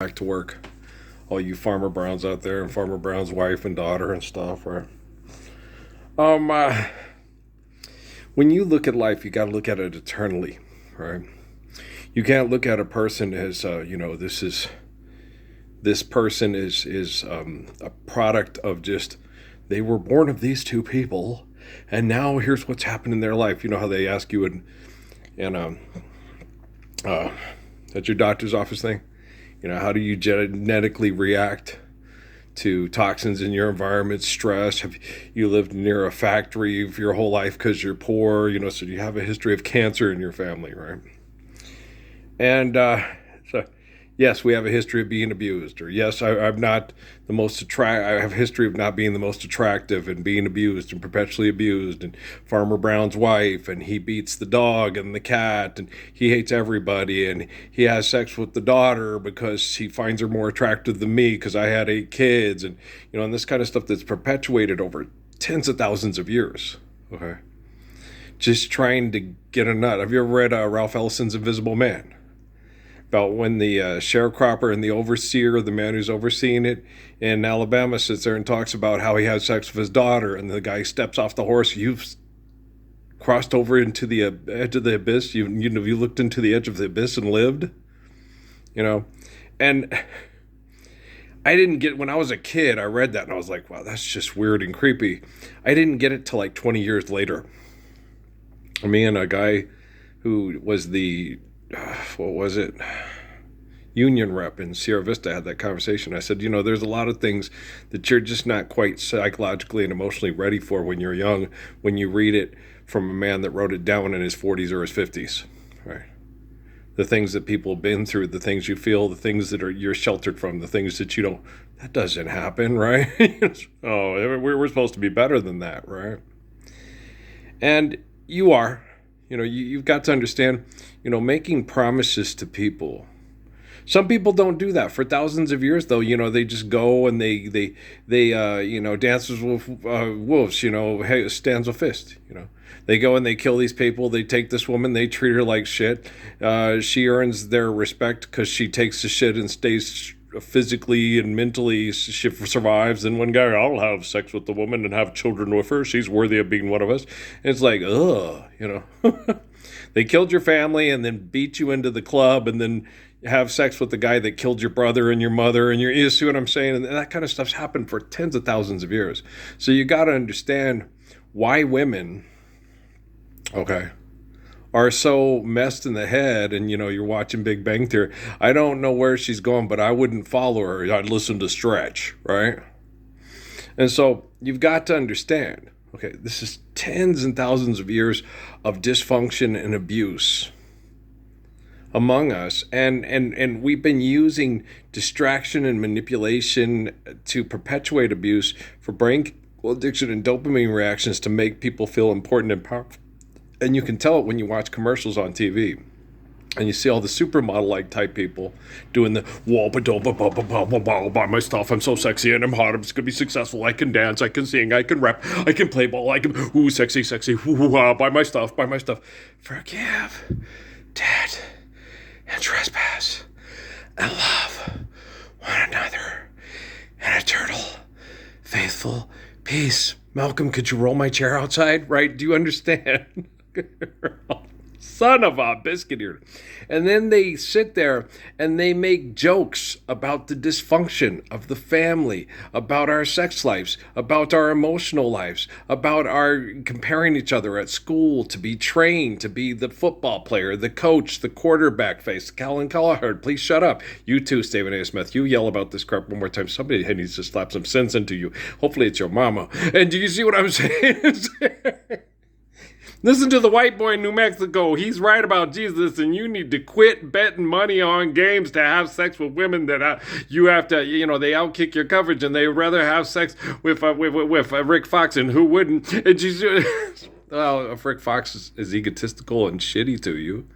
Back to work. All you Farmer Browns out there and Farmer Brown's wife and daughter and stuff. Right? Um, uh, when you look at life, you got to look at it eternally, right? You can't look at a person as this person is a product of just they were born of these two people, and now here's what's happened in their life. You know how they ask you in uh, at your doctor's office thing. You know, how do you genetically react to toxins in your environment, stress? Have you lived near a factory for your whole life because you're poor? You know, so you have a history of cancer in your family, right? And so, yes, we have a history of being abused. Or yes, I'm not the most I have a history of not being the most attractive and being abused and perpetually abused. And Farmer Brown's wife, and he beats the dog and the cat, and he hates everybody, and he has sex with the daughter because he finds her more attractive than me because I had 8 kids, and and this kind of stuff that's perpetuated over tens of thousands of years. Okay, just trying to get a nut. Have you ever read Ralph Ellison's Invisible Man? About when the sharecropper and the overseer, the man who's overseeing it in Alabama, sits there and talks about how he had sex with his daughter, and the guy steps off the horse. You've crossed over into the edge of the abyss. You looked into the edge of the abyss and lived. You know, and I didn't get when I was a kid. I read that and I was like, wow, that's just weird and creepy. I didn't get it till like 20 years later. Me and a guy who was the what was it? Union rep in Sierra Vista had that conversation. I said, there's a lot of things that you're just not quite psychologically and emotionally ready for when you're young, when you read it from a man that wrote it down in his 40s or his 50s, right? The things that people have been through, the things you feel, the things that you're sheltered from, the things that you don't, that doesn't happen, right? Oh, we're supposed to be better than that, right? And you are. You've got to understand, making promises to people. Some people don't do that for thousands of years, though. They just go and they dances with wolves. Hey, stands a fist. They go and they kill these people. They take this woman. They treat her like shit. She earns their respect because she takes the shit and stays physically and mentally. She survives. And one guy, I'll have sex with the woman and have children with her. She's worthy of being one of us. And it's like, ugh. They killed your family and then beat you into the club and then have sex with the guy that killed your brother and your mother, and you see what I'm saying? And that kind of stuff's happened for tens of thousands of years. So you got to understand why women, okay, are so messed in the head. And you're watching Big Bang Theory. I don't know where she's going, but I wouldn't follow her. I'd listen to Stretch, right? And so you've got to understand, okay, this is tens and thousands of years of dysfunction and abuse among us, and we've been using distraction and manipulation to perpetuate abuse for brain addiction and dopamine reactions to make people feel important and powerful. And you can tell it when you watch commercials on TV. And you see all the supermodel-like type people doing the buy my stuff. I'm so sexy and I'm hot. I'm just gonna be successful. I can dance. I can sing. I can rap. I can play ball. I can sexy. Buy my stuff. Buy my stuff. Forgive, debt, and trespass, and love one another in eternal, faithful peace. Malcolm, could you roll my chair outside? Right? Do you understand? Son of a biscuit eater. And then they sit there and they make jokes about the dysfunction of the family, about our sex lives, about our emotional lives, about our comparing each other at school to be trained to be the football player, the coach, the quarterback face. Callan Callahard, please shut up. You too, Stephen A. Smith. You yell about this crap one more time. Somebody needs to slap some sense into you. Hopefully it's your mama. And do you see what I'm saying? Listen to the white boy in New Mexico. He's right about Jesus, and you need to quit betting money on games to have sex with women that you have to, they outkick your coverage, and they rather have sex with Rick Fox, and who wouldn't? And well, if Rick Fox is egotistical and shitty to you,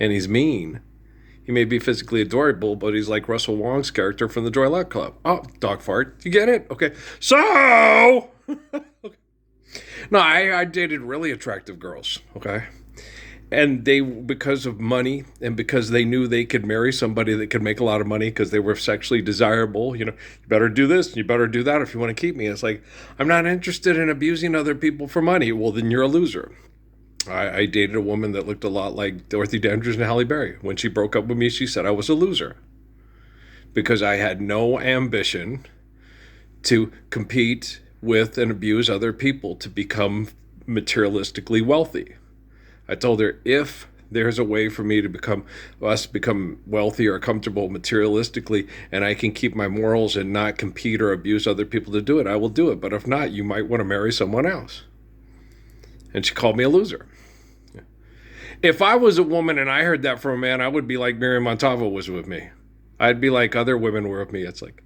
and he's mean, he may be physically adorable, but he's like Russell Wong's character from the Joy Luck Club. Oh, dog fart. You get it? Okay. Okay. No, I dated really attractive girls, okay? And they, because of money and because they knew they could marry somebody that could make a lot of money because they were sexually desirable, you better do this and you better do that if you want to keep me. It's like, I'm not interested in abusing other people for money. Well, then you're a loser. I dated a woman that looked a lot like Dorothy Dandridge and Halle Berry. When she broke up with me, she said I was a loser because I had no ambition to compete with and abuse other people to become materialistically wealthy. I told her, if there's a way for me to become wealthy or comfortable materialistically, and I can keep my morals and not compete or abuse other people to do it, I will do it. But if not, you might want to marry someone else. And she called me a loser. If I was a woman and I heard that from a man, I would be like Miriam Montavo was with me. I'd be like other women were with me. It's like,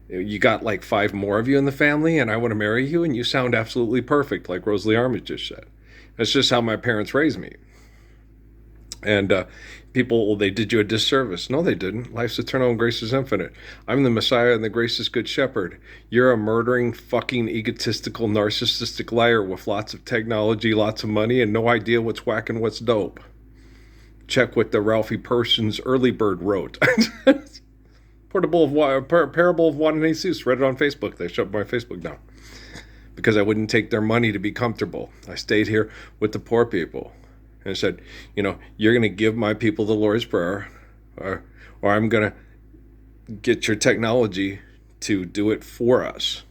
you got like 5 more of you in the family and I want to marry you and you sound absolutely perfect, like Rosalie Armitage just said. That's just how my parents raised me. And people, they did you a disservice. No, they didn't. Life's eternal and grace is infinite. I'm the Messiah and the gracious good shepherd. You're a murdering, fucking, egotistical, narcissistic liar with lots of technology, lots of money, and no idea what's whack and what's dope. Check what the Ralphie Persons early bird wrote. Parable of Juan and Jesus. Read it on Facebook. They shut my Facebook down. Because I wouldn't take their money to be comfortable. I stayed here with the poor people and said, you're going to give my people the Lord's Prayer, or I'm going to get your technology to do it for us.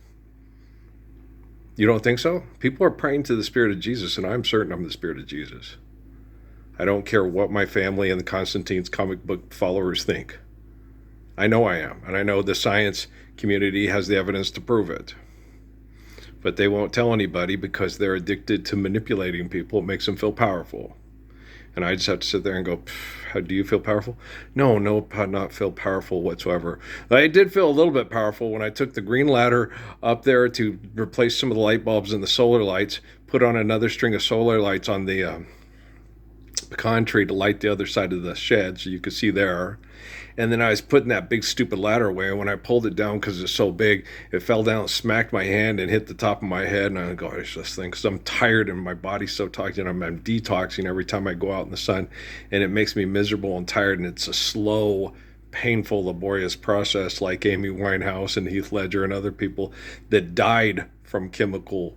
You don't think so? People are praying to the Spirit of Jesus, and I'm certain I'm the Spirit of Jesus. I don't care what my family and the Constantine's comic book followers think. I know I am, and I know the science community has the evidence to prove it. But they won't tell anybody because they're addicted to manipulating people. It makes them feel powerful. And I just have to sit there and go, how do you feel powerful? No, not feel powerful whatsoever. I did feel a little bit powerful when I took the green ladder up there to replace some of the light bulbs and the solar lights, put on another string of solar lights on the pecan tree to light the other side of the shed so you could see there. And then I was putting that big stupid ladder away. And when I pulled it down because it's so big, it fell down, smacked my hand, and hit the top of my head. And I go, it's this thing, because I'm tired and my body's so toxic. I'm detoxing every time I go out in the sun, and it makes me miserable and tired. And it's a slow, painful, laborious process, like Amy Winehouse and Heath Ledger and other people that died from chemical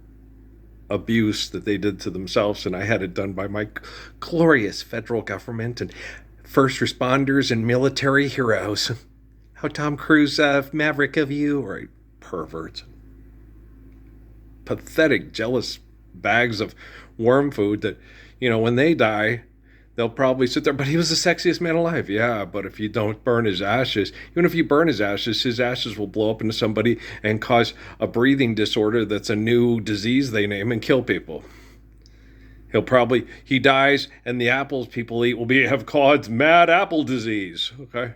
abuse that they did to themselves. And I had it done by my glorious federal government and first responders and military heroes. How Tom Cruise, maverick of you, right? Perverts. Pathetic, jealous bags of worm food that, when they die, they'll probably sit there, but he was the sexiest man alive. Yeah, but if you don't burn his ashes, even if you burn his ashes will blow up into somebody and cause a breathing disorder that's a new disease they name and kill people. He dies, and the apples people eat will have caused mad apple disease, okay?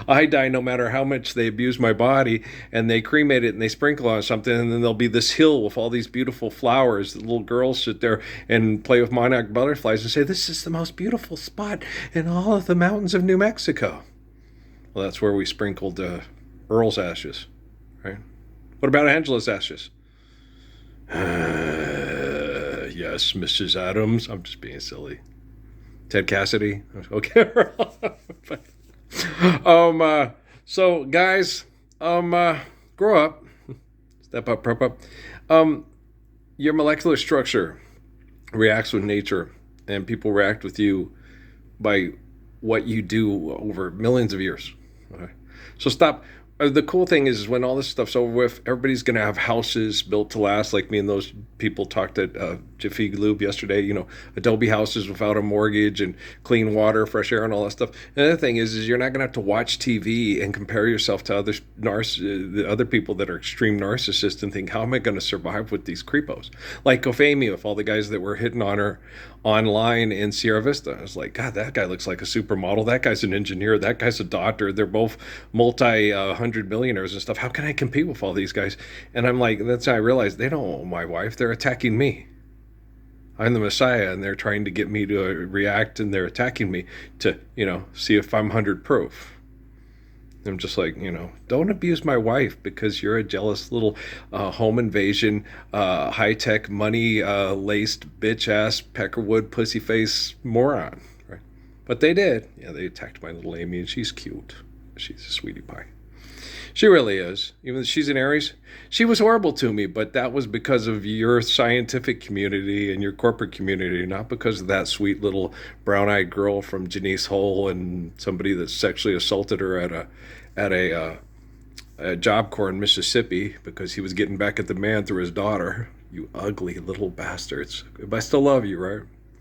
I die no matter how much they abuse my body, and they cremate it and they sprinkle on something, and then there'll be this hill with all these beautiful flowers. The little girls sit there and play with monarch butterflies and say, this is the most beautiful spot in all of the mountains of New Mexico. Well, that's where we sprinkled Earl's ashes, right? What about Angela's ashes? Yes, Mrs. Adams. I'm just being silly. Ted Cassidy. Okay. So guys, grow up. Step up, prep up. Your molecular structure reacts with nature, and people react with you by what you do over millions of years. Okay. So stop. The cool thing is when all this stuff's over with, everybody's going to have houses built to last, like me and those people talked at Jiffy Lube yesterday, Adobe houses without a mortgage and clean water, fresh air, and all that stuff. And the other thing is you're not going to have to watch TV and compare yourself to the other people that are extreme narcissists and think, how am I going to survive with these creepos? Like Kofemi with all the guys that were hitting on her online in Sierra Vista. I was like, God, that guy looks like a supermodel. That guy's an engineer. That guy's a doctor. They're both multi-hundred millionaires and stuff. How can I compete with all these guys? And I'm like, that's how I realized they don't own my wife. They're attacking me. I'm the Messiah, and they're trying to get me to react, and they're attacking me to, see if I'm 100 proof. I'm just like, don't abuse my wife because you're a jealous little home invasion, high tech, money laced, bitch ass, peckerwood, pussy face moron. Right? But they did. Yeah, they attacked my little Amy, and she's cute. She's a sweetie pie. She really is. Even though she's an Aries, she was horrible to me, but that was because of your scientific community and your corporate community, not because of that sweet little brown-eyed girl from Janice Hole and somebody that sexually assaulted her at a Job Corps in Mississippi because he was getting back at the man through his daughter. You ugly little bastards. But I still love you, right?